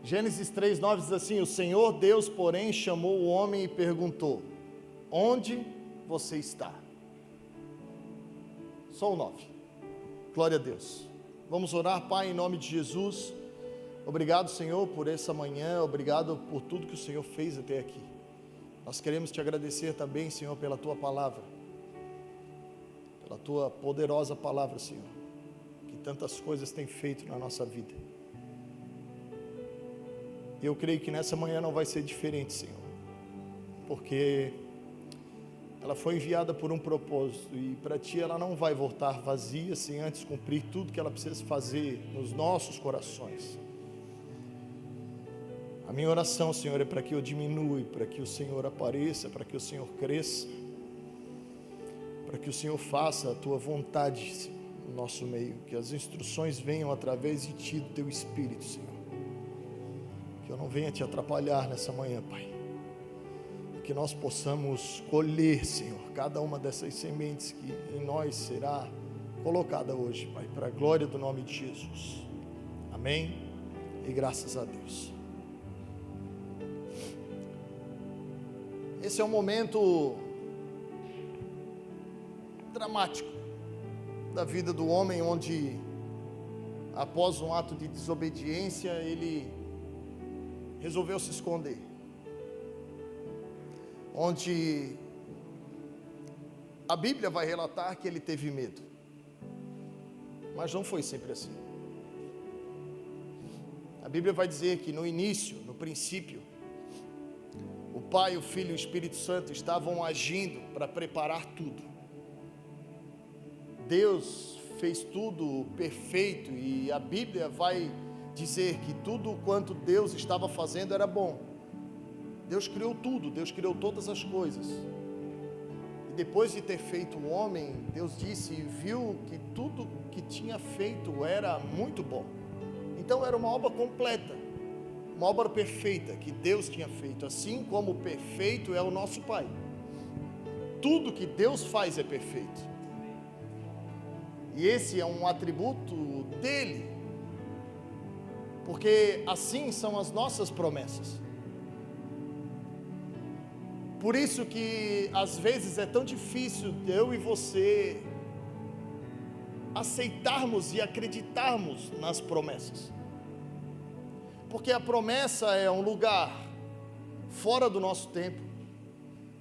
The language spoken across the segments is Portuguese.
Gênesis 3:9 diz assim: o Senhor Deus, porém, chamou o homem e perguntou: onde você está? Só o 9. Glória a Deus. Vamos orar. Pai, em nome de Jesus, obrigado, Senhor, por essa manhã, obrigado por tudo que o Senhor fez até aqui. Nós queremos te agradecer também, Senhor, pela tua palavra, pela tua poderosa palavra, Senhor, que tantas coisas tem feito na nossa vida. E eu creio que nessa manhã não vai ser diferente, Senhor, porque ela foi enviada por um propósito, e para ti ela não vai voltar vazia sem antes cumprir tudo que ela precisa fazer nos nossos corações. A minha oração, Senhor, é para que eu diminua, para que o Senhor apareça, para que o Senhor cresça, para que o Senhor faça a tua vontade no nosso meio, que as instruções venham através de ti, do teu Espírito, Senhor. Que eu não venha te atrapalhar nessa manhã, Pai. Que nós possamos colher, Senhor, cada uma dessas sementes que em nós será colocada hoje, Pai, para a glória do nome de Jesus. Amém? E graças a Deus. Esse é um momento dramático da vida do homem, onde após um ato de desobediência, ele resolveu se esconder, onde a Bíblia vai relatar que ele teve medo, mas não foi sempre assim. A Bíblia vai dizer que no início, no princípio, o Pai, o Filho e o Espírito Santo estavam agindo para preparar tudo. Deus fez tudo perfeito, e a Bíblia vai dizer que tudo quanto Deus estava fazendo era bom. Deus criou tudo, Deus criou todas as coisas. E depois de ter feito o homem, Deus disse e viu que tudo que tinha feito era muito bom. Então era uma obra completa, uma obra perfeita que Deus tinha feito, assim como perfeito é o nosso Pai. Tudo que Deus faz é perfeito. E esse é um atributo dele, porque assim são as nossas promessas. Por isso que às vezes é tão difícil eu e você aceitarmos e acreditarmos nas promessas, porque a promessa é um lugar fora do nosso tempo,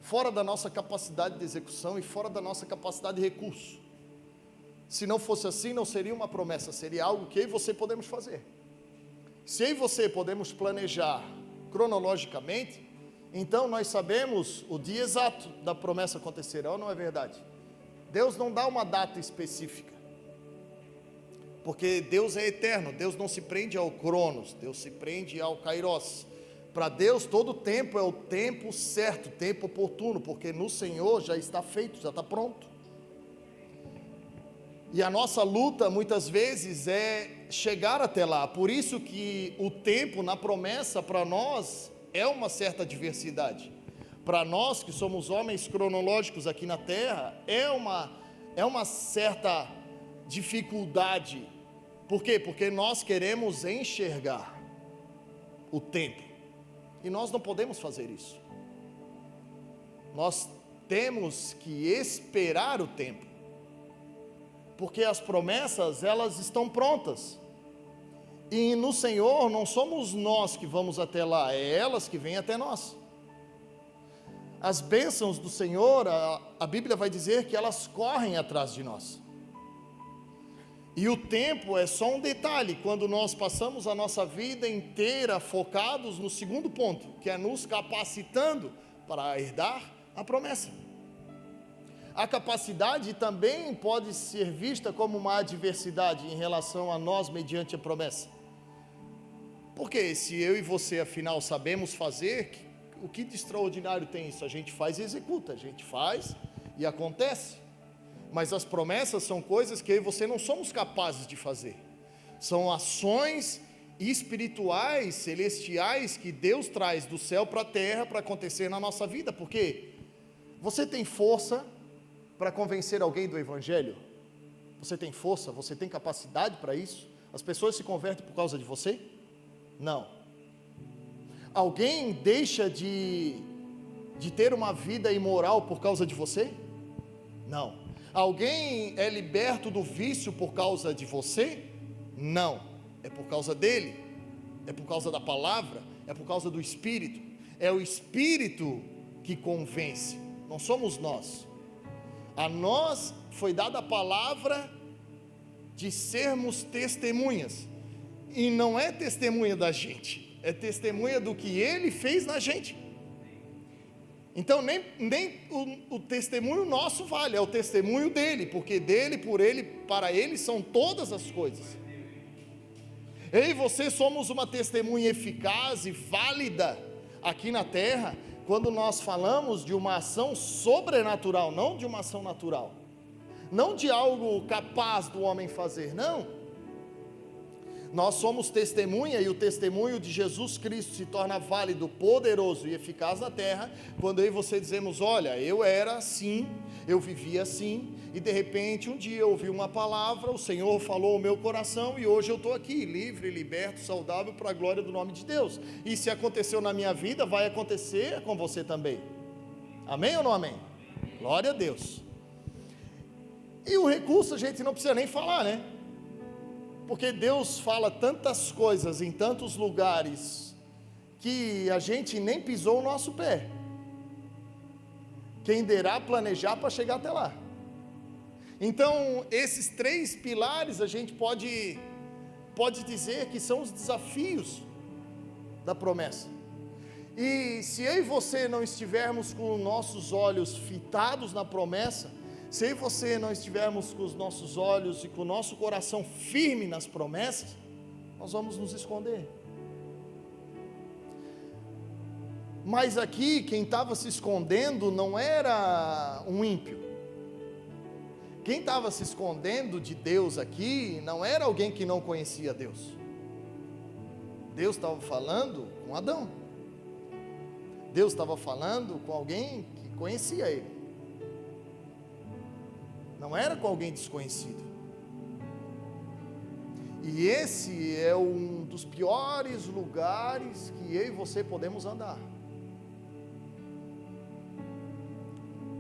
fora da nossa capacidade de execução e fora da nossa capacidade de recurso. Se não fosse assim, não seria uma promessa, seria algo que eu e você podemos fazer. Se eu e você podemos planejar cronologicamente, então nós sabemos o dia exato da promessa acontecer, ou não é verdade? Deus não dá uma data específica, porque Deus é eterno. Deus não se prende ao Cronos, Deus se prende ao Kairos. Para Deus todo tempo é o tempo certo, tempo oportuno, porque no Senhor já está feito, já está pronto. E a nossa luta muitas vezes é chegar até lá. Por isso que o tempo na promessa para nós é uma certa diversidade. Para nós que somos homens cronológicos aqui na terra, é uma certa dificuldade. Por quê? Porque nós queremos enxergar o tempo, e nós não podemos fazer isso. Nós temos que esperar o tempo, porque as promessas, elas estão prontas, e no Senhor não somos nós que vamos até lá, é elas que vêm até nós. As bênçãos do Senhor, a Bíblia vai dizer que elas correm atrás de nós, e o tempo é só um detalhe, quando nós passamos a nossa vida inteira focados no segundo ponto, que é nos capacitando para herdar a promessa. A capacidade também pode ser vista como uma adversidade em relação a nós mediante a promessa. Porque se eu e você afinal sabemos fazer, o que de extraordinário tem isso? A gente faz e executa, a gente faz e acontece. Mas as promessas são coisas que eu e você não somos capazes de fazer. São ações espirituais, celestiais, que Deus traz do céu para a terra para acontecer na nossa vida. Porque você tem força para convencer alguém do Evangelho? Você tem força? Você tem capacidade para isso? As pessoas se convertem por causa de você? Não. Alguém deixa de ter uma vida imoral por causa de você? Não. Alguém é liberto do vício por causa de você? Não. É por causa dele, é por causa da palavra, é por causa do Espírito. É o Espírito que convence, não somos nós. A nós foi dada a palavra de sermos testemunhas, e não é testemunha da gente, é testemunha do que Ele fez na gente. Então nem o testemunho nosso vale, é o testemunho dele, porque dele, por ele, para ele são todas as coisas. Eu e você somos uma testemunha eficaz e válida aqui na terra, quando nós falamos de uma ação sobrenatural, não de uma ação natural, não de algo capaz do homem fazer, não. Nós somos testemunha, e o testemunho de Jesus Cristo se torna válido, poderoso e eficaz na terra, quando eu e você dizemos: olha, eu era assim, eu vivia assim, e de repente um dia eu ouvi uma palavra, o Senhor falou ao meu coração, e hoje eu estou aqui, livre, liberto, saudável, para a glória do nome de Deus. E se aconteceu na minha vida, vai acontecer com você também. Amém ou não amém? Glória a Deus. E o recurso a gente não precisa nem falar, né? Porque Deus fala tantas coisas em tantos lugares, que a gente nem pisou o nosso pé. Quem dirá planejar para chegar até lá. Então, esses 3 pilares a gente pode dizer que são os desafios da promessa. E se eu e você não estivermos com nossos olhos fitados na promessa, se eu e você não estivermos com os nossos olhos e com o nosso coração firme nas promessas, nós vamos nos esconder. Mas aqui, quem estava se escondendo não era um ímpio. Quem estava se escondendo de Deus aqui não era alguém que não conhecia Deus. Deus estava falando com Adão. Deus estava falando com alguém que conhecia ele. Não era com alguém desconhecido. E esse é um dos piores lugares que eu e você podemos andar.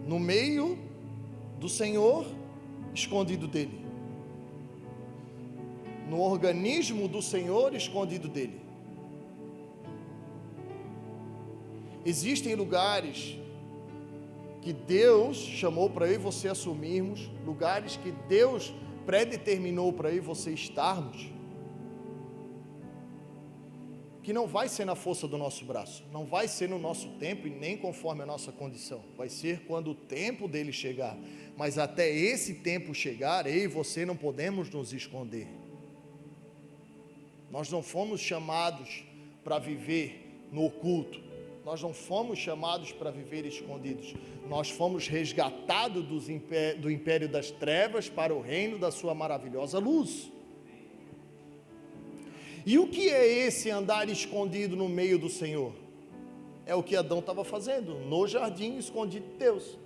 No meio do Senhor, escondido dele. No organismo do Senhor, escondido dele. Existem lugares que Deus chamou para eu e você assumirmos, lugares que Deus predeterminou para eu e você estarmos, que não vai ser na força do nosso braço, não vai ser no nosso tempo e nem conforme a nossa condição, vai ser quando o tempo dele chegar. Mas até esse tempo chegar, eu e você não podemos nos esconder. Nós não fomos chamados para viver no oculto, nós não fomos chamados para viver escondidos, nós fomos resgatados do império das trevas para o reino da sua maravilhosa luz. E o que é esse andar escondido no meio do Senhor? É o que Adão estava fazendo, no jardim, escondido de Deus.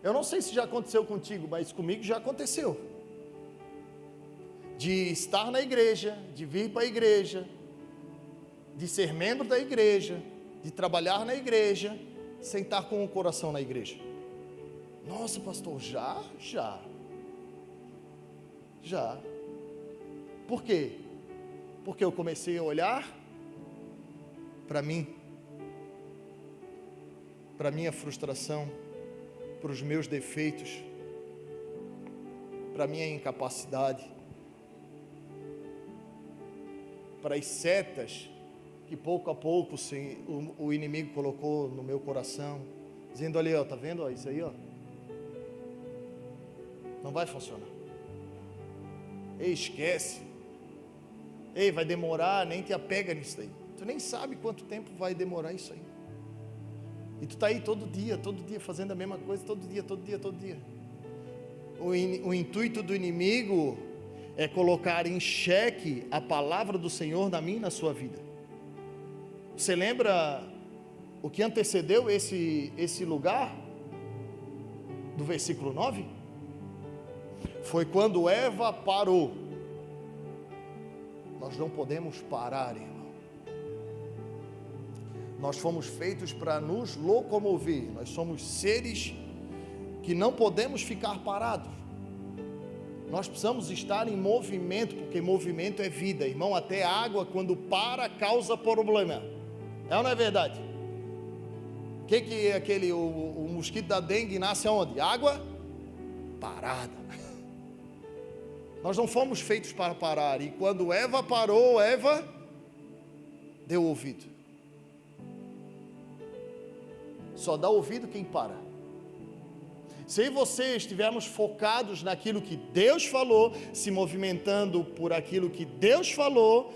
Eu não sei se já aconteceu contigo, mas comigo já aconteceu. De estar na igreja, de vir para a igreja, de ser membro da igreja, de trabalhar na igreja, sem estar com o coração na igreja. Nossa, pastor, já. Por quê? Porque eu comecei a olhar para mim, para a minha frustração, para os meus defeitos, para a minha incapacidade, para as setas que pouco a pouco o inimigo colocou no meu coração, dizendo: olha, está vendo, ó, isso aí, ó, não vai funcionar. Ei, esquece. Ei, vai demorar, nem te apega nisso aí. Tu nem sabe quanto tempo vai demorar isso aí. E tu está aí todo dia, fazendo a mesma coisa, todo dia. O intuito do inimigo é colocar em xeque a palavra do Senhor na minha e na sua vida. Você lembra o que antecedeu esse lugar? Do versículo 9? Foi quando Eva parou. Nós não podemos parar, irmão. Nós fomos feitos para nos locomover. Nós somos seres que não podemos ficar parados. Nós precisamos estar em movimento, porque movimento é vida, irmão. Até a água, quando para, causa problema. É ou não é verdade? O que é o mosquito da dengue nasce aonde? Água parada. Nós não fomos feitos para parar. E quando Eva parou, Eva deu ouvido. Só dá ouvido quem para. Se eu e você estivermos focados naquilo que Deus falou, se movimentando por aquilo que Deus falou,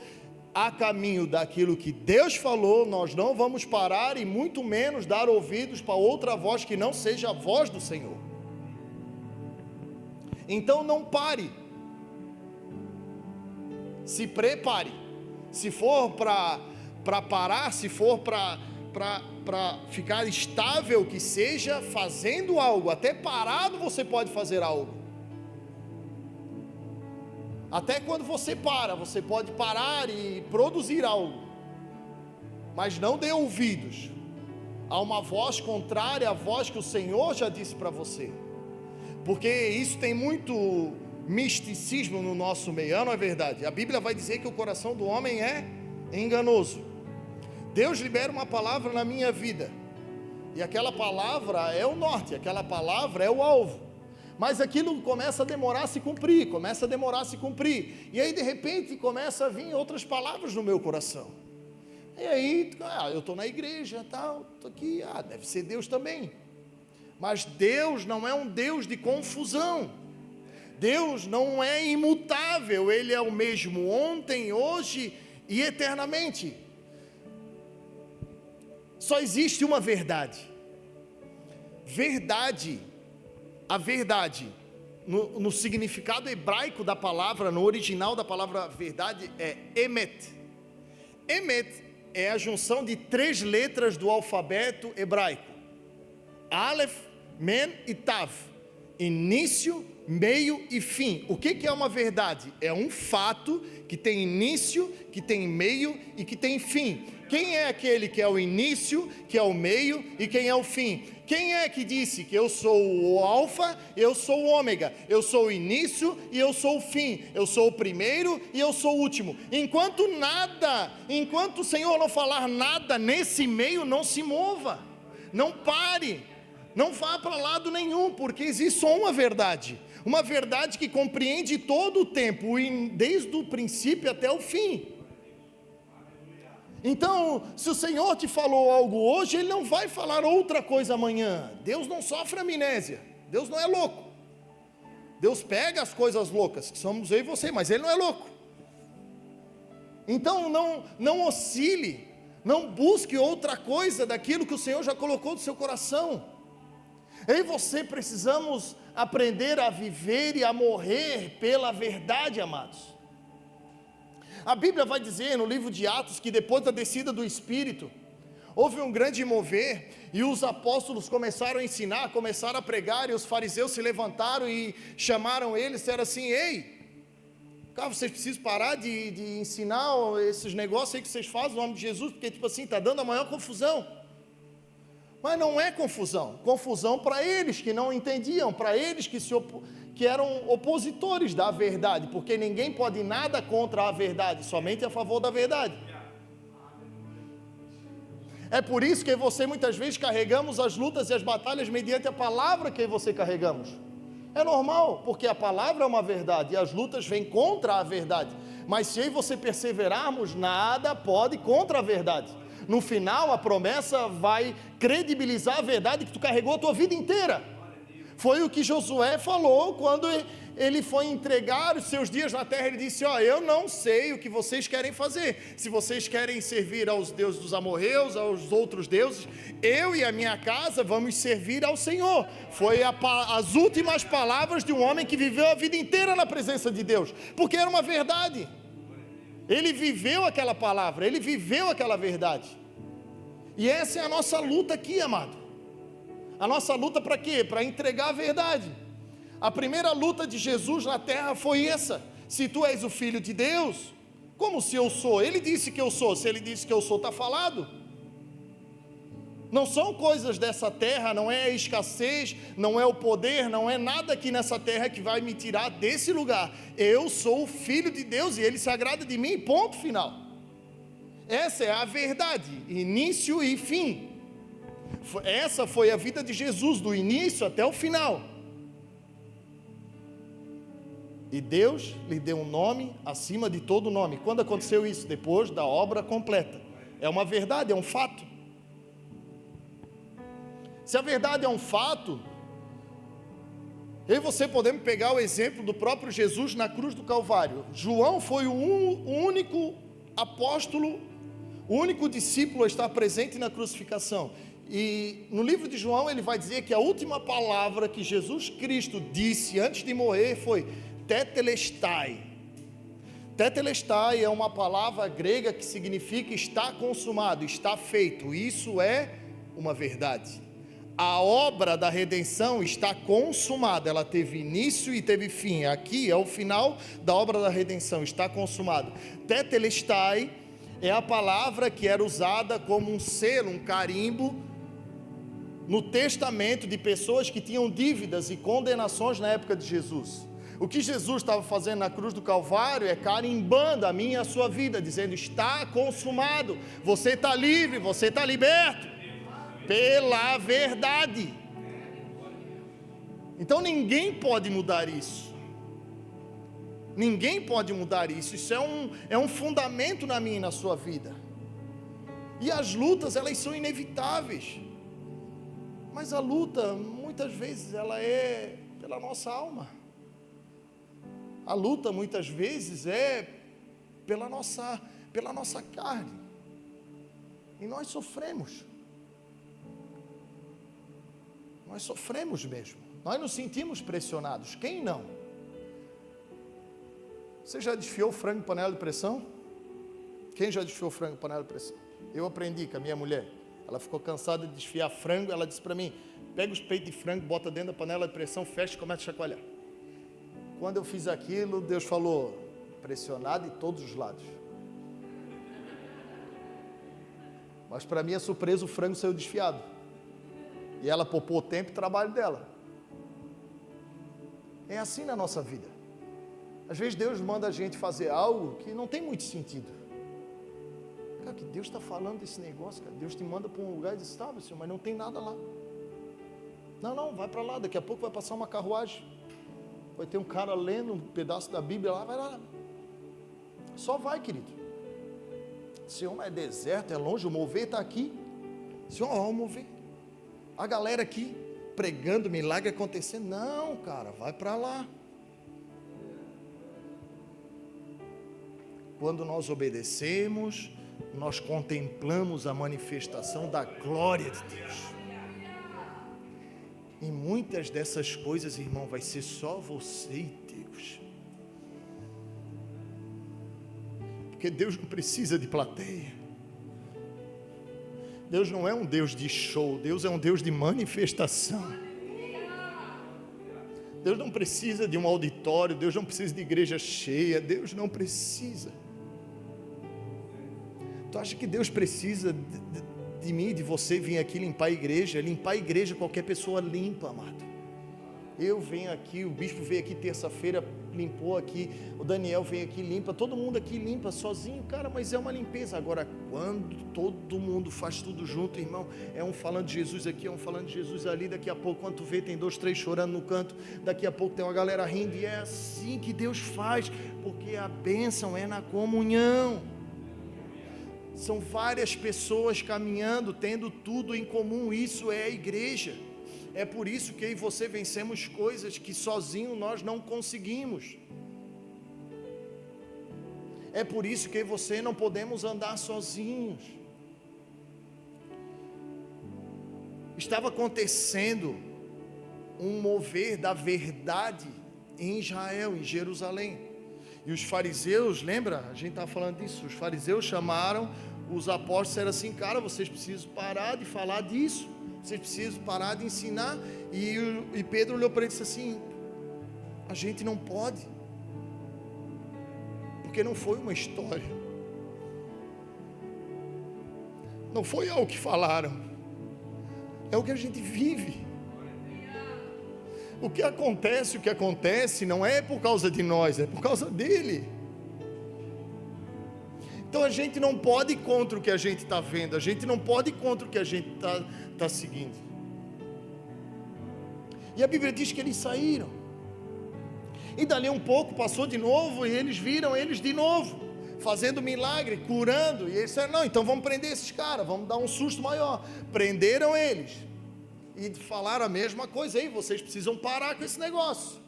a caminho daquilo que Deus falou, nós não vamos parar e muito menos dar ouvidos para outra voz que não seja a voz do Senhor. Então não pare, se prepare. Se for para parar, se for para ficar estável, que seja fazendo algo. Até parado você pode fazer algo. Até quando você para, você pode parar e produzir algo. Mas não dê ouvidos a uma voz contrária à voz que o Senhor já disse para você. Porque isso tem muito misticismo no nosso meio, não é verdade? A Bíblia vai dizer que o coração do homem é enganoso. Deus libera uma palavra na minha vida, e aquela palavra é o norte, aquela palavra é o alvo, mas aquilo começa a demorar a se cumprir, e aí de repente começa a vir outras palavras no meu coração, e aí, eu estou na igreja, estou aqui, deve ser Deus também, mas Deus não é um Deus de confusão. Deus não é imutável, Ele é o mesmo ontem, hoje e eternamente. Só existe uma verdade. A verdade, no significado hebraico da palavra, no original da palavra verdade, é emet. Emet é a junção de 3 letras do alfabeto hebraico: Aleph, Men e Tav. Início, meio e fim. O que é uma verdade? É um fato que tem início, que tem meio e que tem fim. Quem é aquele que é o início, que é o meio e quem é o fim? Quem é que disse que eu sou o alfa, eu sou o ômega, eu sou o início e eu sou o fim, eu sou o primeiro e eu sou o último? Enquanto o Senhor não falar nada nesse meio, não se mova, não pare, não vá para lado nenhum, porque existe só uma verdade que compreende todo o tempo, desde o princípio até o fim. Então, se o Senhor te falou algo hoje, Ele não vai falar outra coisa amanhã. Deus não sofre amnésia, Deus não é louco. Deus pega as coisas loucas, que somos eu e você, mas Ele não é louco. Então não oscile, não busque outra coisa daquilo que o Senhor já colocou no seu coração. Eu e você precisamos aprender a viver e a morrer pela verdade, amados. A Bíblia vai dizer no livro de Atos que depois da descida do Espírito, houve um grande mover, e os apóstolos começaram a ensinar, começaram a pregar, e os fariseus se levantaram e chamaram eles, disseram assim: ei, cara, vocês precisam parar de ensinar esses negócios aí que vocês fazem no nome de Jesus, porque tipo assim, está dando a maior confusão. Mas não é confusão para eles que não entendiam, para eles que eram opositores da verdade, porque ninguém pode ir nada contra a verdade, somente a favor da verdade. É por isso que você muitas vezes carregamos as lutas e as batalhas mediante a palavra que você carregamos. É normal, porque a palavra é uma verdade e as lutas vêm contra a verdade. Mas se eu e você perseverarmos, nada pode contra a verdade. No final, a promessa vai credibilizar a verdade que tu carregou a tua vida inteira. Foi o que Josué falou quando ele foi entregar os seus dias na terra. Ele disse: eu não sei o que vocês querem fazer. Se vocês querem servir aos deuses dos amorreus, aos outros deuses, eu e a minha casa vamos servir ao Senhor. Foi as últimas palavras de um homem que viveu a vida inteira na presença de Deus, porque era uma verdade. Ele viveu aquela palavra, ele viveu aquela verdade. E essa é a nossa luta aqui, amado. A nossa luta para quê? Para entregar a verdade. A primeira luta de Jesus na terra foi essa: se tu és o Filho de Deus, como se eu sou? Ele disse que eu sou, se ele disse que eu sou, está falado. Não são coisas dessa terra, não é a escassez, não é o poder, não é nada aqui nessa terra que vai me tirar desse lugar. Eu sou o Filho de Deus e Ele se agrada de mim, ponto final. Essa é a verdade, início e fim. Essa foi a vida de Jesus, do início até o final. E Deus lhe deu um nome acima de todo nome. Quando aconteceu isso? Depois da obra completa. É uma verdade, é um fato. Se a verdade é um fato, eu e você podemos pegar o exemplo do próprio Jesus na cruz do Calvário. João foi o único apóstolo, o único discípulo a estar presente na crucificação. E no livro de João ele vai dizer que a última palavra que Jesus Cristo disse antes de morrer foi tetelestai. Tetelestai é uma palavra grega que significa está consumado, está feito. Isso é uma verdade. A obra da redenção está consumada, ela teve início e teve fim. Aqui é o final da obra da redenção, está consumado. Tetelestai é a palavra que era usada como um selo, um carimbo no testamento de pessoas que tinham dívidas e condenações na época de Jesus. O que Jesus estava fazendo na cruz do Calvário é carimbando a minha e a sua vida, dizendo: está consumado, você está livre, você está liberto pela verdade. Então ninguém pode mudar isso. Ninguém pode mudar isso. Isso é um fundamento na minha e na sua vida. E as lutas, elas são inevitáveis. Mas a luta, muitas vezes, ela é pela nossa alma. A luta, muitas vezes, é pela nossa carne. E nós sofremos. Nós sofremos mesmo. Nós nos sentimos pressionados. Quem não? Você já desfiou frango em panela de pressão? Quem já desfiou frango em panela de pressão? Eu aprendi com a minha mulher. Ela ficou cansada de desfiar frango. Ela disse para mim: pega os peitos de frango, bota dentro da panela de pressão, fecha e começa a chacoalhar. Quando eu fiz aquilo, Deus falou: pressionado de todos os lados. Mas para minha surpresa, o frango saiu desfiado. E ela poupou o tempo e o trabalho dela. É assim na nossa vida. Às vezes Deus manda a gente fazer algo que não tem muito sentido. Cara, que Deus está falando desse negócio, cara. Deus te manda para um lugar e diz: tá, Senhor, mas não tem nada lá. Não, vai para lá, daqui a pouco vai passar uma carruagem. Vai ter um cara lendo um pedaço da Bíblia lá, vai lá. Só vai, querido. Senhor, mas é deserto, é longe, o mover está aqui. Senhor, ó, o mover. A galera aqui pregando, milagre acontecendo. Não, cara, vai para lá. Quando nós obedecemos, nós contemplamos a manifestação da glória de Deus. E muitas dessas coisas, irmão, vai ser só você e Deus. Porque Deus não precisa de plateia. Deus não é um Deus de show, Deus é um Deus de manifestação. Deus não precisa de um auditório, Deus não precisa de igreja cheia, Deus não precisa. Tu acha que Deus precisa de mim, de você vir aqui limpar a igreja? Limpar a igreja qualquer pessoa limpa, amado. Eu venho aqui, o bispo veio aqui terça-feira, limpou aqui, o Daniel veio aqui, limpa, todo mundo aqui limpa sozinho, cara, mas é uma limpeza. Agora, quando todo mundo faz tudo junto, irmão, é um falando de Jesus aqui, é um falando de Jesus ali, daqui a pouco, quando tu vê, tem 2, 3 chorando no canto, daqui a pouco tem uma galera rindo, e é assim que Deus faz, porque a bênção é na comunhão. São várias pessoas caminhando, tendo tudo em comum, isso é a igreja. É por isso que eu e você vencemos coisas que sozinho nós não conseguimos. É por isso que eu e você não podemos andar sozinhos. Estava acontecendo um mover da verdade em Israel, em Jerusalém. E os fariseus, lembra? A gente estava falando disso. Os fariseus chamaram os apóstolos e disseram assim: cara, vocês precisam parar de falar disso. Vocês precisam parar de ensinar. E Pedro olhou para ele e disse assim: a gente não pode, porque não foi uma história, não foi algo que falaram, é o que a gente vive. O que acontece não é por causa de nós, é por causa dele. Então a gente não pode ir contra o que a gente está vendo, a gente não pode ir contra o que a gente está seguindo. E a Bíblia diz que eles saíram, e dali um pouco passou de novo, e eles viram eles de novo, fazendo milagre, curando, e eles disseram, não, então vamos prender esses caras, vamos dar um susto maior. Prenderam eles, e falaram a mesma coisa, aí vocês precisam parar com esse negócio.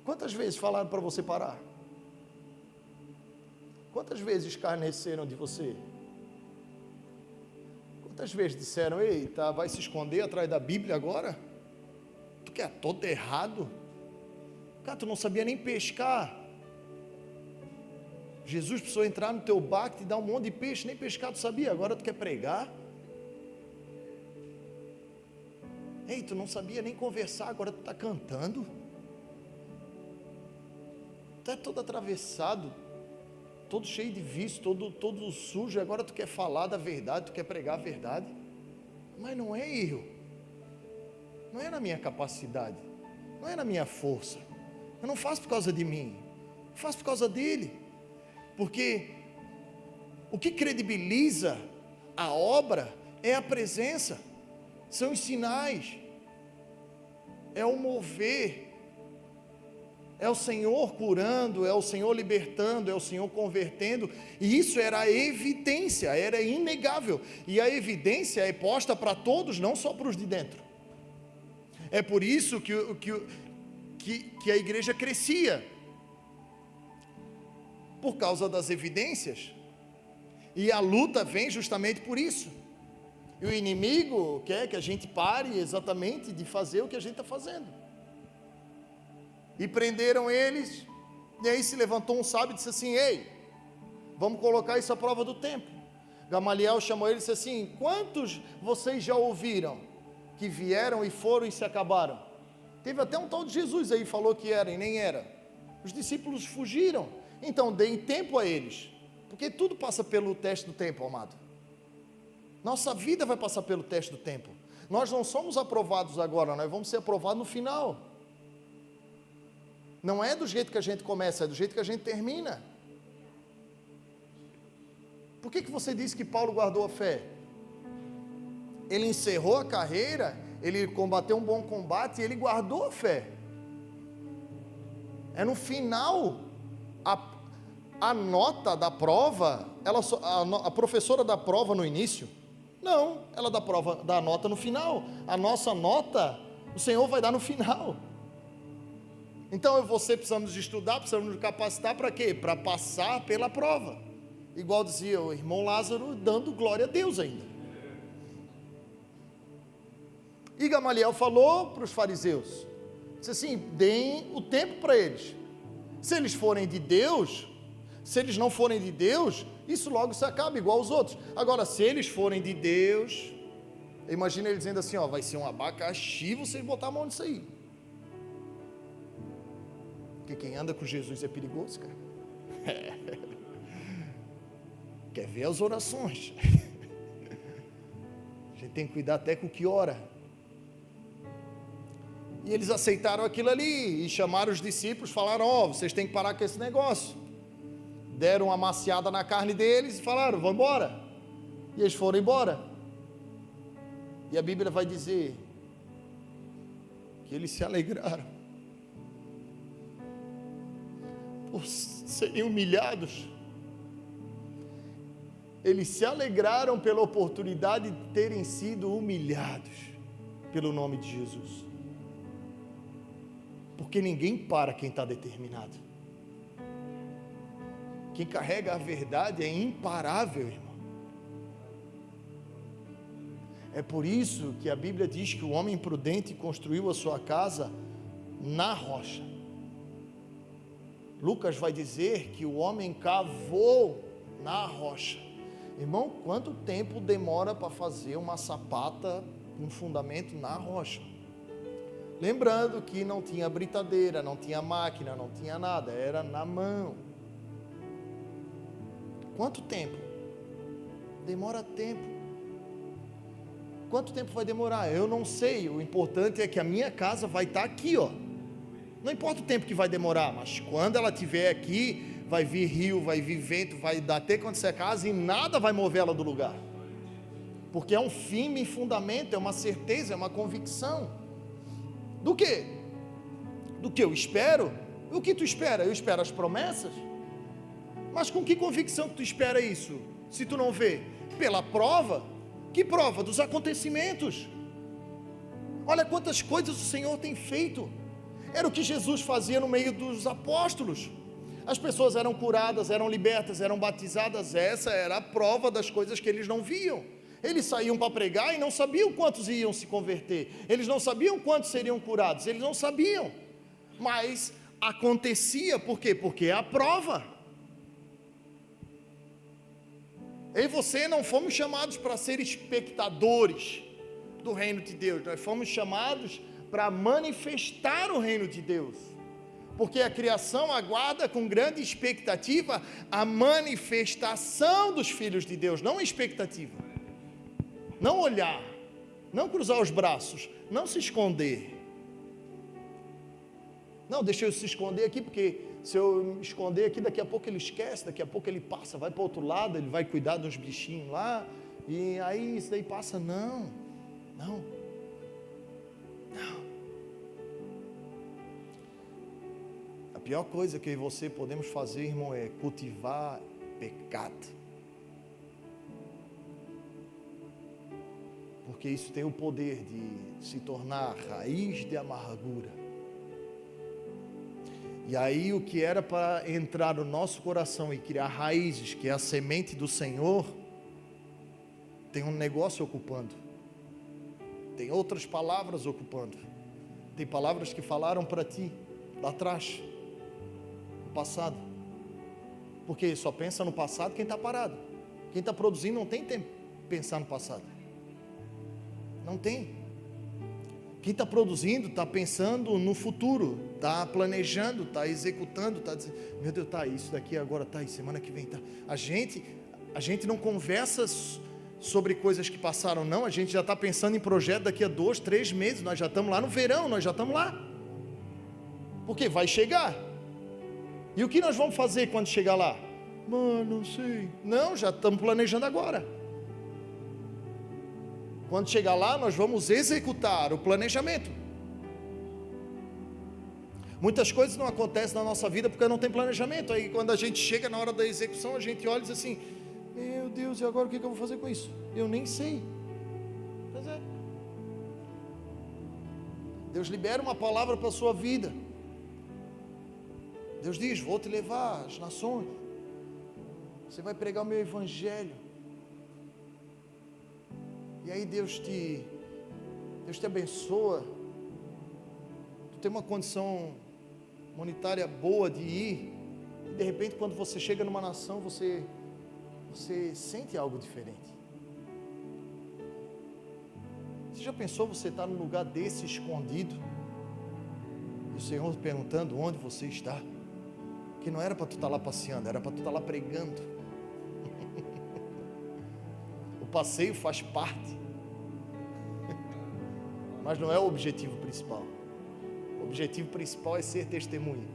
Quantas vezes falaram para você parar? Quantas vezes escarneceram de você? Quantas vezes disseram, eita, vai se esconder atrás da Bíblia agora? Tu que é todo errado? Cara, tu não sabia nem pescar. Jesus precisou entrar no teu barco e te dar um monte de peixe, nem pescar tu sabia, agora tu quer pregar? Ei, tu não sabia nem conversar, agora tu está cantando? Tu é todo atravessado, todo cheio de vício, todo sujo, agora tu quer falar da verdade, tu quer pregar a verdade, mas não é eu, não é na minha capacidade, não é na minha força, eu não faço por causa de mim, eu faço por causa dele, porque o que credibiliza a obra é a presença, são os sinais, é o mover, é o Senhor curando, é o Senhor libertando, é o Senhor convertendo, e isso era a evidência, era inegável, e a evidência é posta para todos, não só para os de dentro. É por isso que a igreja crescia, por causa das evidências, e a luta vem justamente por isso, e o inimigo quer que a gente pare exatamente de fazer o que a gente está fazendo. E prenderam eles, e aí se levantou um sábio e disse assim, ei, vamos colocar isso à prova do tempo. Gamaliel chamou ele e disse assim, quantos vocês já ouviram que vieram e foram e se acabaram? Teve até um tal de Jesus aí, falou que era e nem era. Os discípulos fugiram, então deem tempo a eles, porque tudo passa pelo teste do tempo, amado. Nossa vida vai passar pelo teste do tempo. Nós não somos aprovados agora, nós vamos ser aprovados no final. Não é do jeito que a gente começa, é do jeito que a gente termina. Por que você disse que Paulo guardou a fé? Ele encerrou a carreira, ele combateu um bom combate e ele guardou a fé. É no final, a nota da prova, a professora dá prova no início? Não, ela dá a nota no final. A nossa nota, o Senhor vai dar no final. Então eu e você precisamos de estudar, precisamos de capacitar para quê? Para passar pela prova, igual dizia o irmão Lázaro, dando glória a Deus ainda. E Gamaliel falou para os fariseus, disse assim, deem o tempo para eles, se eles forem de Deus, se eles não forem de Deus, isso logo se acaba, igual os outros. Agora, se eles forem de Deus, imagina ele dizendo assim, ó, vai ser um abacaxi, vocês botar a mão nisso aí. Porque quem anda com Jesus é perigoso, cara. Quer ver as orações? A gente tem que cuidar até com o que ora. E eles aceitaram aquilo ali, e chamaram os discípulos, falaram, ó, vocês têm que parar com esse negócio. Deram uma maciada na carne deles, e falaram, vão embora. E eles foram embora. E a Bíblia vai dizer, que eles se alegraram, por serem humilhados. Eles se alegraram pela oportunidade de terem sido humilhados pelo nome de Jesus, porque ninguém para quem está determinado. Quem carrega a verdade é imparável, irmão. É por isso que a Bíblia diz que o homem prudente construiu a sua casa na rocha. Lucas vai dizer que o homem cavou na rocha. Irmão, quanto tempo demora para fazer uma sapata, um fundamento na rocha? Lembrando que não tinha britadeira, não tinha máquina, não tinha nada, era na mão. Quanto tempo? Demora tempo. quanto tempo vai demorar? Eu não sei, o importante é que a minha casa vai estar aqui, ó. Não importa o tempo que vai demorar, mas quando ela estiver aqui, vai vir rio, vai vir vento, vai dar até acontecer a casa e nada vai mover ela do lugar. Porque é um firme fundamento, é uma certeza, é uma convicção. Do quê? Do que eu espero? O que tu espera? Eu espero as promessas. Mas com que convicção que tu espera isso? Se tu não vê? Pela prova. Que prova? Dos acontecimentos. Olha quantas coisas o Senhor tem feito. Era o que Jesus fazia no meio dos apóstolos. As pessoas eram curadas, eram libertas, eram batizadas. Essa era a prova das coisas que eles não viam. Eles saíam para pregar e não sabiam quantos iam se converter. Eles não sabiam quantos seriam curados. Eles não sabiam. Mas acontecia, por quê? Porque é a prova. Eu e você não fomos chamados para ser espectadores do reino de Deus. Nós fomos chamados para manifestar o reino de Deus. Porque a criação aguarda com grande expectativa a manifestação dos filhos de Deus, não a expectativa. Não olhar, não cruzar os braços, não se esconder. Não, deixa eu se esconder aqui, porque se eu me esconder aqui, daqui a pouco ele esquece, daqui a pouco ele passa, vai para o outro lado, ele vai cuidar dos bichinhos lá, e aí isso daí passa. Não. A pior coisa que eu e você podemos fazer, irmão, é cultivar pecado. Porque isso tem o poder de se tornar raiz de amargura. E aí o que era para entrar no nosso coração e criar raízes, que é a semente do Senhor, tem um negócio ocupando. Tem outras palavras ocupando. Tem palavras que falaram para ti lá atrás, no passado. Porque só pensa no passado quem está parado. Quem está produzindo não tem tempo de pensar no passado. Não tem. Quem está produzindo está pensando no futuro, está planejando, está executando, está dizendo, meu Deus, tá, isso daqui agora tá, e semana que vem tá. A gente não conversa sobre coisas que passaram, não. A gente já está pensando em projeto daqui a 2, 3 meses. Nós já estamos lá no verão, nós já estamos lá. Porque vai chegar. E o que nós vamos fazer quando chegar lá? Mano, não sei. Não, já estamos planejando agora. Quando chegar lá, nós vamos executar o planejamento. Muitas coisas não acontecem na nossa vida porque não tem planejamento. Aí quando a gente chega na hora da execução, a gente olha e diz assim, meu Deus, e agora o que eu vou fazer com isso? Eu nem sei. Pois é. Deus libera uma palavra para a sua vida. Deus diz, vou te levar às nações. Você vai pregar o meu evangelho. E aí Deus te abençoa. Tu tem uma condição monetária boa de ir. E de repente quando você chega numa nação, você sente algo diferente. Você já pensou você estar num lugar desse escondido? E o Senhor perguntando onde você está? Que não era para tu estar lá passeando, era para tu estar lá pregando. O passeio faz parte, mas não é o objetivo principal. O objetivo principal é ser testemunha.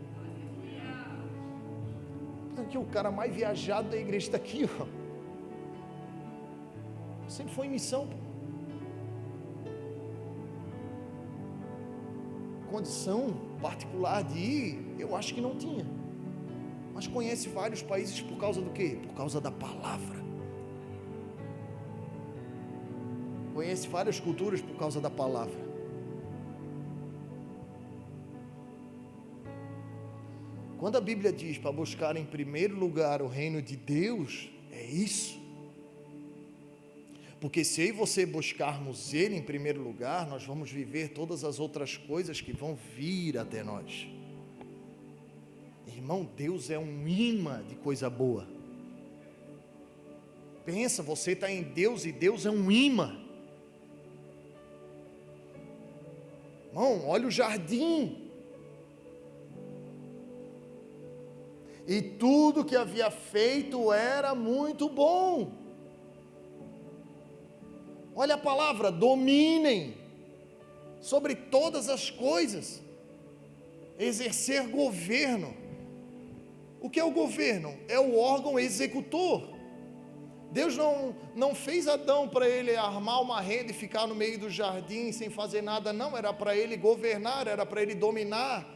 Aqui o cara mais viajado da igreja está aqui, ó. Sempre foi em missão. Condição particular de ir, eu acho que não tinha. Mas conhece vários países por causa do quê? Por causa da palavra. Conhece várias culturas por causa da palavra. Quando a Bíblia diz para buscar em primeiro lugar o reino de Deus, é isso. Porque se eu e você buscarmos Ele em primeiro lugar, nós vamos viver todas as outras coisas que vão vir até nós. Irmão, Deus é um imã de coisa boa. Pensa, você está em Deus e Deus é um imã. Irmão, olha o jardim. E tudo que havia feito era muito bom. Olha a palavra, dominem sobre todas as coisas, exercer governo. O que é o governo? É o órgão executor. Deus não fez Adão para ele armar uma rede e ficar no meio do jardim sem fazer nada, não, era para ele governar, era para ele dominar,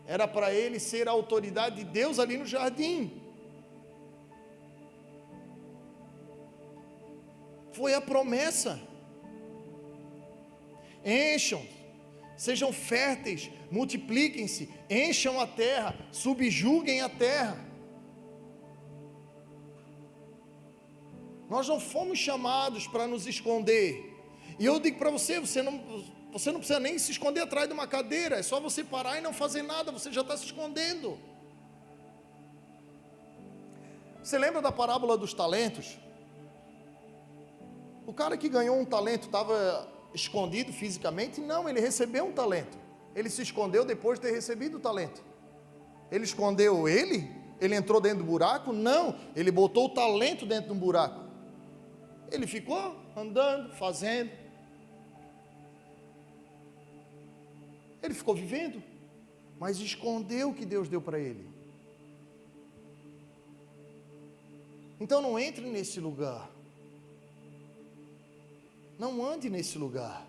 era para ele ser a autoridade de Deus ali no jardim. Foi a promessa. Encham, sejam férteis, multipliquem-se, encham a terra, subjuguem a terra. Nós não fomos chamados para nos esconder. E eu digo para você, você não precisa nem se esconder atrás de uma cadeira, é só você parar e não fazer nada, você já está se escondendo. Você lembra da parábola dos talentos? O cara que ganhou um talento estava escondido fisicamente? Não, ele recebeu um talento. Ele se escondeu depois de ter recebido o talento. Ele escondeu ele? Ele entrou dentro do buraco? Não, ele botou o talento dentro de um buraco. Ele ficou andando, fazendo. Ele ficou vivendo, mas escondeu o que Deus deu para ele. Então não entre nesse lugar. Não ande nesse lugar.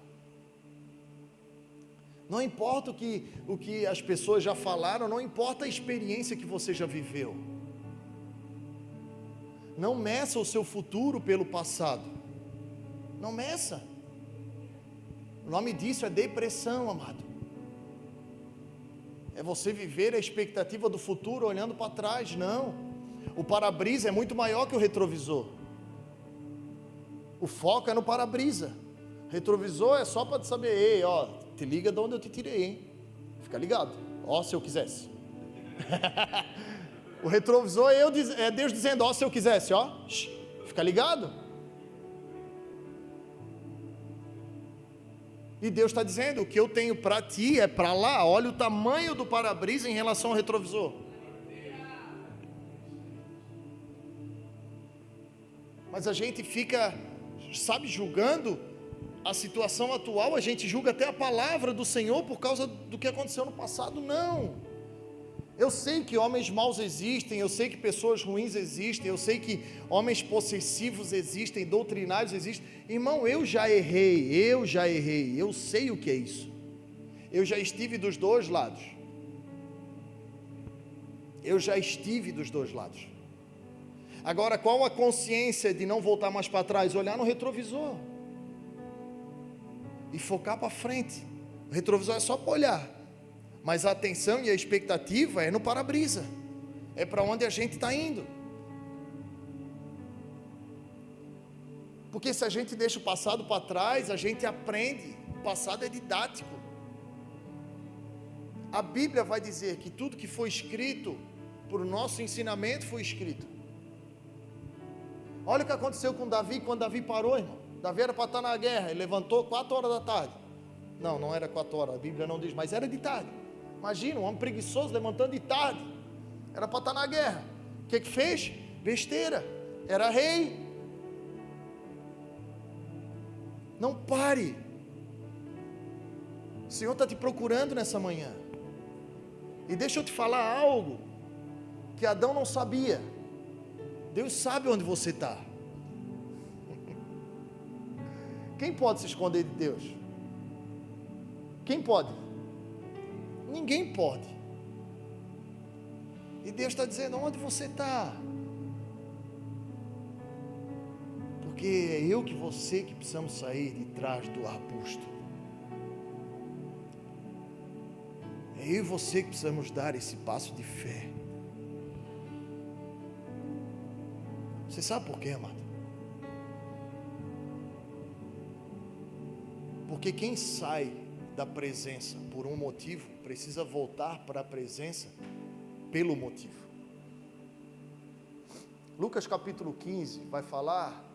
Não importa o que as pessoas já falaram, não importa a experiência que você já viveu. Não meça o seu futuro pelo passado. Não meça. O nome disso é depressão, amado. É você viver a expectativa do futuro olhando para trás. Não. O para-brisa é muito maior que o retrovisor. O foco é no para-brisa. Retrovisor é só para te saber, ei, ó, te liga de onde eu te tirei, hein? Fica ligado. Ó, se eu quisesse. O retrovisor é Deus dizendo, ó, se eu quisesse, ó, fica ligado. E Deus está dizendo, o que eu tenho para ti é para lá. Olha o tamanho do para-brisa em relação ao retrovisor. Mas a gente fica, sabe, julgando a situação atual, a gente julga até a palavra do Senhor por causa do que aconteceu no passado. Não. Eu sei que homens maus existem, eu sei que pessoas ruins existem, eu sei que homens possessivos existem, doutrinários existem. Irmão, eu já errei, eu sei o que é isso. Eu já estive dos dois lados. Agora, qual a consciência de não voltar mais para trás? Olhar no retrovisor e focar para frente. O retrovisor é só para olhar, mas a atenção e a expectativa é no para-brisa, é para onde a gente está indo. Porque se a gente deixa o passado para trás, a gente aprende. O passado é didático. A Bíblia vai dizer que tudo que foi escrito por o nosso ensinamento foi escrito. Olha o que aconteceu com Davi quando Davi parou, irmão. Davi era para estar na guerra, ele levantou 4 horas da tarde. Não era 4 horas, a Bíblia não diz, mas era de tarde. Imagina, um homem preguiçoso levantando de tarde. Era para estar na guerra. O que fez? Besteira. Era rei. Não pare. O Senhor está te procurando nessa manhã. E deixa eu te falar algo que Adão não sabia. Deus sabe onde você está. Quem pode se esconder de Deus? Quem pode? Ninguém pode. E Deus está dizendo, onde você está? Porque é eu que você que precisamos sair de trás do arbusto. É eu e você que precisamos dar esse passo de fé. Você sabe por quê, amado? Porque quem sai da presença por um motivo, precisa voltar para a presença pelo motivo. Lucas capítulo 15 vai falar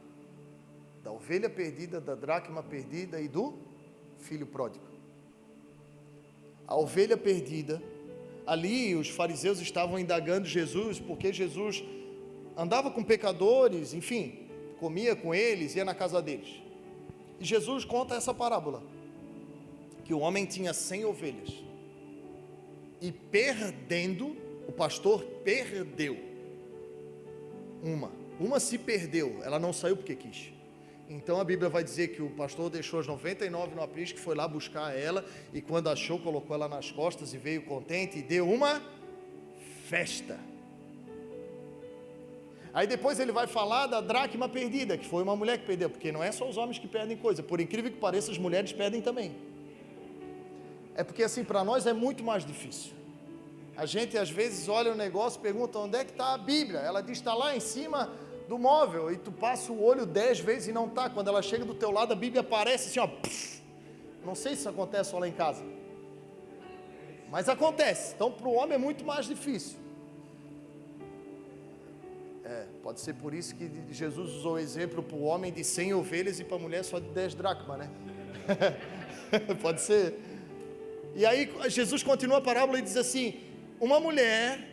da ovelha perdida, da dracma perdida e do filho pródigo. A ovelha perdida, ali os fariseus estavam indagando Jesus, porque Jesus andava com pecadores, enfim, comia com eles, ia na casa deles. E Jesus conta essa parábola, que o homem tinha 100 ovelhas, e perdendo, o pastor perdeu uma se perdeu, ela não saiu porque quis. Então a Bíblia vai dizer que o pastor deixou as 99 no aprisco, foi lá buscar ela, e quando achou, colocou ela nas costas e veio contente e deu uma festa. Aí depois ele vai falar da dracma perdida, que foi uma mulher que perdeu, porque não é só os homens que perdem coisa, por incrível que pareça, as mulheres perdem também. É porque assim, para nós é muito mais difícil. A gente às vezes olha o negócio e pergunta: onde é que está a Bíblia? Ela diz: está lá em cima do móvel, e tu passa o olho 10 vezes e não está. Quando ela chega do teu lado, a Bíblia aparece assim, ó. Não sei se isso acontece só lá em casa, mas acontece. Então para o homem é muito mais difícil. Pode ser por isso que Jesus usou o exemplo para o homem de 100 ovelhas e para a mulher só de 10 dracmas, né? Pode ser. E aí Jesus continua a parábola e diz assim: uma mulher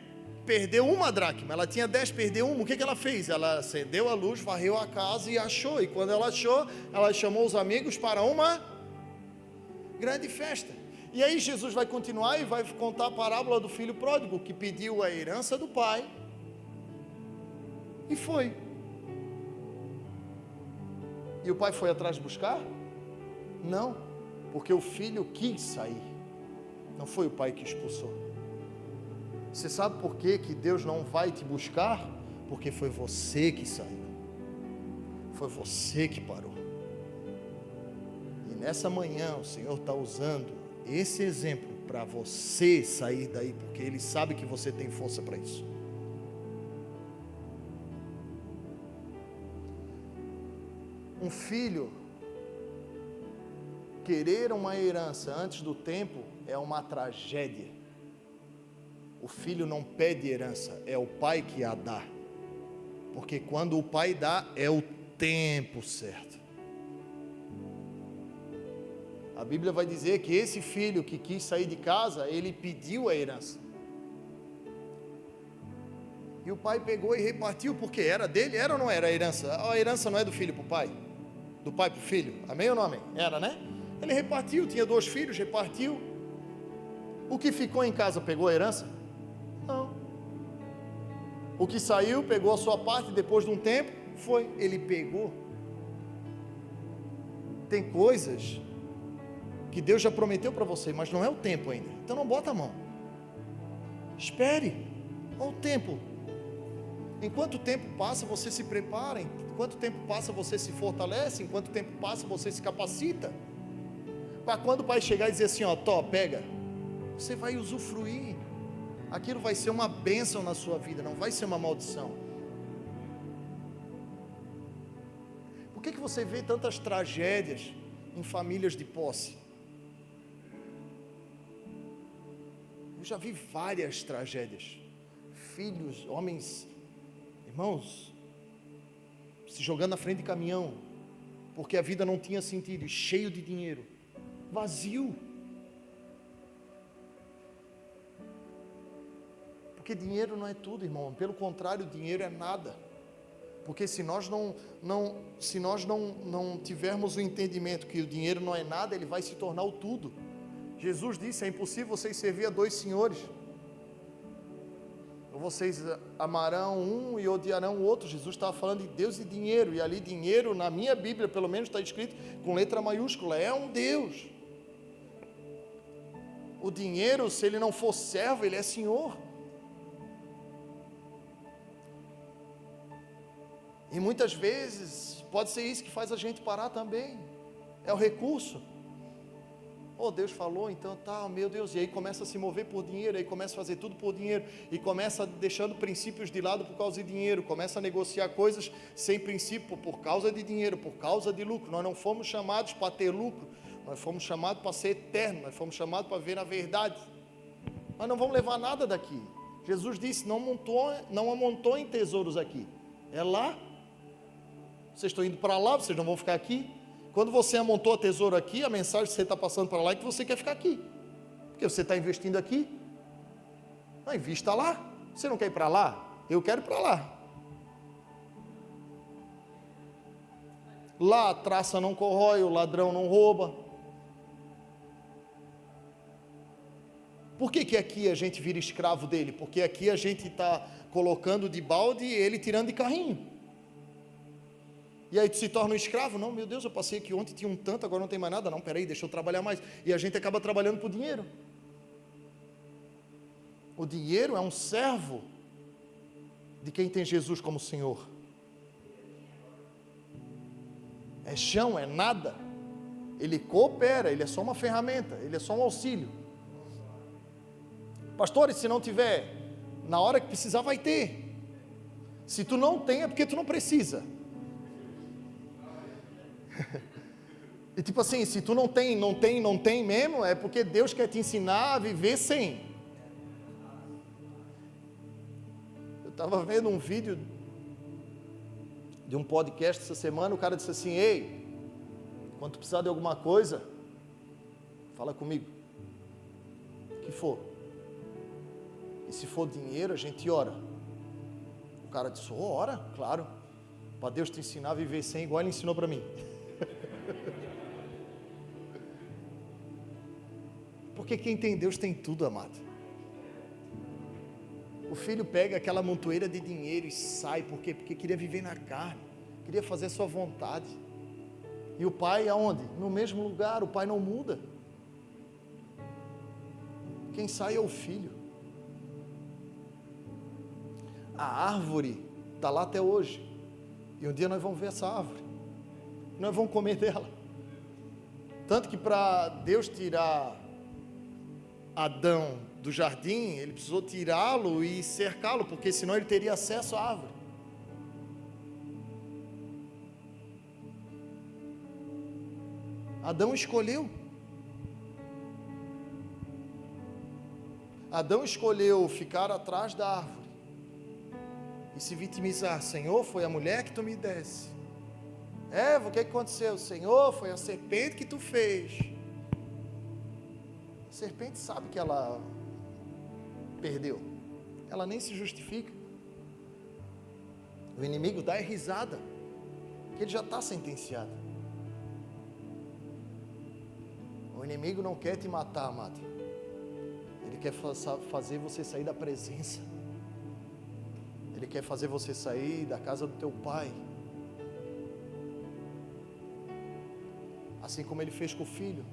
perdeu uma dracma, ela tinha 10, perdeu uma. O que ela fez? Ela acendeu a luz, varreu a casa e achou. E quando ela achou, ela chamou os amigos para uma grande festa. E aí Jesus vai continuar e vai contar a parábola do filho pródigo, que pediu a herança do pai e foi. E o pai foi atrás de buscar? Não, porque o filho quis sair. Não foi o pai que expulsou. Você sabe por que Deus não vai te buscar? Porque foi você que saiu. Foi você que parou. E nessa manhã o Senhor está usando esse exemplo para você sair daí, porque Ele sabe que você tem força para isso. Um filho querer uma herança antes do tempo é uma tragédia. O filho não pede herança, é o pai que a dá. Porque quando o pai dá, é o tempo certo. A Bíblia vai dizer que esse filho que quis sair de casa, ele pediu a herança. E o pai pegou e repartiu, porque era dele, era ou não era a herança? A herança não é do filho para o pai, do pai para o filho, amém ou não amém? Era, né? Ele repartiu, tinha 2 filhos, repartiu. O que ficou em casa pegou a herança? Não. O que saiu, pegou a sua parte, depois de um tempo, foi, ele pegou. Tem coisas que Deus já prometeu para você, mas não é o tempo ainda, então não bota a mão, espere, olha o tempo. Enquanto o tempo passa, você se prepara, enquanto o tempo passa, você se fortalece, enquanto o tempo passa, você se capacita, para quando o pai chegar e dizer assim, ó, pega, você vai usufruir, aquilo vai ser uma bênção na sua vida, não vai ser uma maldição. Por que você vê tantas tragédias em famílias de posse? Eu já vi várias tragédias, filhos, homens, irmãos, se jogando na frente de caminhão, porque a vida não tinha sentido, e cheio de dinheiro, vazio, porque dinheiro não é tudo, irmão, pelo contrário, dinheiro é nada, porque se nós não tivermos o entendimento que o dinheiro não é nada, ele vai se tornar o tudo. Jesus disse, é impossível vocês servir a 2 senhores, ou vocês amarão um e odiarão o outro. Jesus estava falando de Deus e dinheiro, e ali dinheiro, na minha Bíblia pelo menos está escrito com letra maiúscula, é um Deus. O dinheiro, se ele não for servo, ele é senhor. E muitas vezes pode ser isso que faz a gente parar também, é o recurso. Oh, Deus falou, então tá, meu Deus, e aí começa a se mover por dinheiro, aí começa a fazer tudo por dinheiro, e começa deixando princípios de lado por causa de dinheiro, começa a negociar coisas sem princípio, por causa de dinheiro, por causa de lucro. Nós não fomos chamados para ter lucro, nós fomos chamados para ser eterno, nós fomos chamados para ver a verdade. Nós não vamos levar nada daqui. Jesus disse, não amontoem tesouros aqui, é lá. Vocês estão indo para lá, vocês não vão ficar aqui. Quando você amontou a tesouro aqui, a mensagem que você está passando para lá é que você quer ficar aqui, porque você está investindo aqui. Não, invista lá. Você não quer ir para lá? Eu quero ir para lá. Lá a traça não corrói, o ladrão não rouba. Por que aqui a gente vira escravo dele? Porque aqui a gente está colocando de balde e ele tirando de carrinho. E aí tu se torna um escravo? Não, meu Deus, eu passei aqui ontem, tinha um tanto, agora não tem mais nada. Não, peraí, deixa eu trabalhar mais. E a gente acaba trabalhando por dinheiro. O dinheiro é um servo de quem tem Jesus como Senhor. É chão, é nada. Ele coopera, ele é só uma ferramenta, ele é só um auxílio. Pastor, e se não tiver, na hora que precisar vai ter. Se tu não tem, é porque tu não precisa. E tipo assim, se tu não tem mesmo, é porque Deus quer te ensinar a viver sem. Eu estava vendo um vídeo de um podcast essa semana, o cara disse assim: ei, quando tu precisar de alguma coisa, fala comigo, o que for, e se for dinheiro, a gente ora. O cara disse: ora, claro, para Deus te ensinar a viver sem, igual ele ensinou para mim. Porque quem tem Deus tem tudo, amado. O filho pega aquela montoeira de dinheiro e sai, por quê? Porque queria viver na carne, queria fazer a sua vontade. E o pai aonde? No mesmo lugar, o pai não muda. Quem sai é o filho. A árvore está lá até hoje, e um dia nós vamos ver essa árvore, nós vamos comer dela. Tanto que para Deus tirar Adão do jardim, ele precisou tirá-lo e cercá-lo, porque senão ele teria acesso à árvore. Adão escolheu. Adão escolheu ficar atrás da árvore e se vitimizar. Senhor, foi a mulher que tu me desse. Eva, o que aconteceu? Senhor, foi a serpente que tu fez. A serpente sabe que ela perdeu, ela nem se justifica. O inimigo dá risada, que ele já está sentenciado. O inimigo não quer te matar, amado. Ele quer fazer você sair da presença. Ele quer fazer você sair da casa do teu pai. Assim como ele fez com o filho.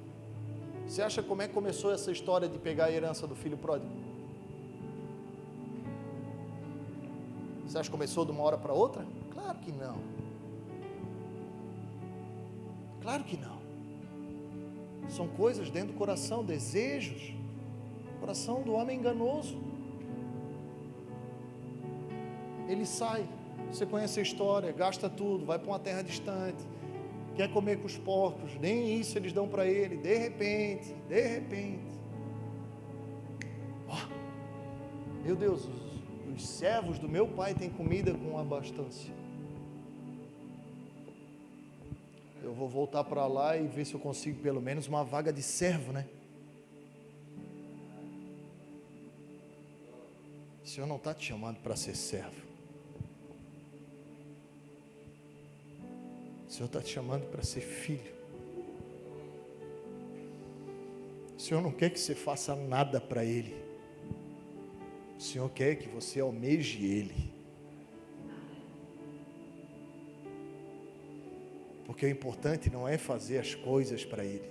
Você acha como é que começou essa história de pegar a herança do filho pródigo? Você acha que começou de uma hora para outra? Claro que não. Claro que não. São coisas dentro do coração, desejos. Coração do homem enganoso. Ele sai, você conhece a história, gasta tudo, vai para uma terra distante, quer comer com os porcos, nem isso eles dão para ele. De repente, meu Deus, os servos do meu pai têm comida com abastança. Eu vou voltar para lá e ver se eu consigo pelo menos uma vaga de servo, né? O Senhor não está te chamando para ser servo. O Senhor está te chamando para ser filho. O Senhor não quer que você faça nada para Ele. O Senhor quer que você almeje Ele. Porque o importante não é fazer as coisas para Ele,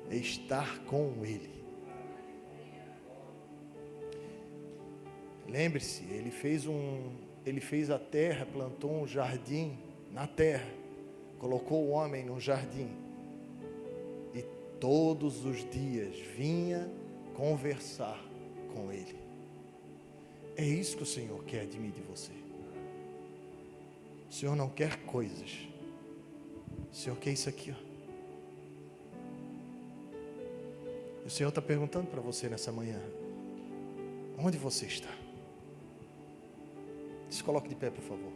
é estar com Ele. Lembre-se, Ele fez a terra, plantou um jardim na terra, colocou o homem num jardim, e todos os dias vinha conversar com Ele. É isso que o Senhor quer de mim e de você. O Senhor não quer coisas, o Senhor quer isso aqui, ó. E o Senhor está perguntando para você nessa manhã: onde você está? Se coloque de pé, por favor.